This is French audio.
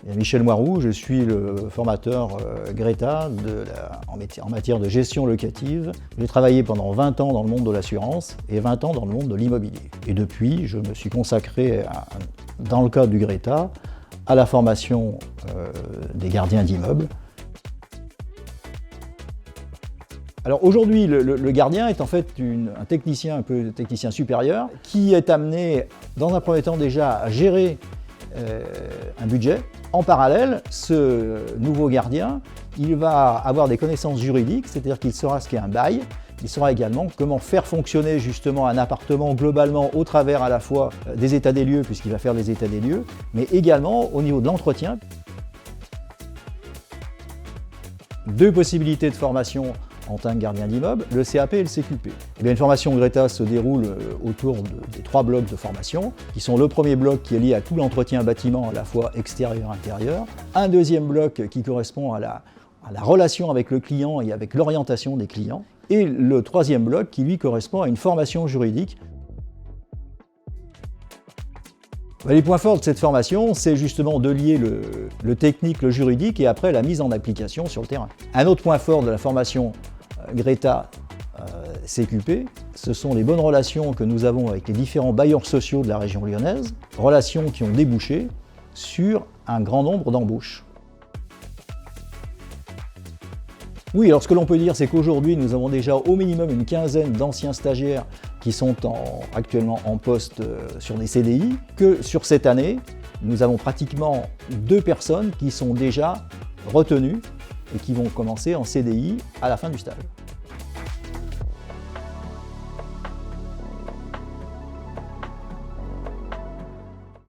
Michel Moiroux, je suis le formateur Greta en matière de gestion locative. J'ai travaillé pendant 20 ans dans le monde de l'assurance et 20 ans dans le monde de l'immobilier. Et depuis, je me suis consacré, dans le cadre du Greta, à la formation des gardiens d'immeubles. Alors aujourd'hui, le gardien est en fait un technicien supérieur qui est amené, dans un premier temps déjà, à gérer un budget. En parallèle, ce nouveau gardien, il va avoir des connaissances juridiques, c'est-à-dire qu'il saura ce qu'est un bail, il saura également comment faire fonctionner justement un appartement globalement au travers à la fois des états des lieux, puisqu'il va faire des états des lieux, mais également au niveau de l'entretien. Deux possibilités de formation en tant que gardien d'immeuble, le CAP et le CQP. Eh bien, une formation Greta se déroule autour des 3 blocs de formation, qui sont le premier bloc qui est lié à tout l'entretien bâtiment, à la fois extérieur-intérieur, un deuxième bloc qui correspond à la relation avec le client et avec l'orientation des clients, et le troisième bloc qui lui correspond à une formation juridique. Les points forts de cette formation, c'est justement de lier le technique, le juridique et après la mise en application sur le terrain. Un autre point fort de la formation Greta CQP, ce sont les bonnes relations que nous avons avec les différents bailleurs sociaux de la région lyonnaise, relations qui ont débouché sur un grand nombre d'embauches. Oui, alors ce que l'on peut dire, c'est qu'aujourd'hui, nous avons déjà au minimum une quinzaine d'anciens stagiaires qui sont actuellement en poste sur des CDI, que sur cette année, nous avons pratiquement 2 personnes qui sont déjà retenues et qui vont commencer en CDI à la fin du stage.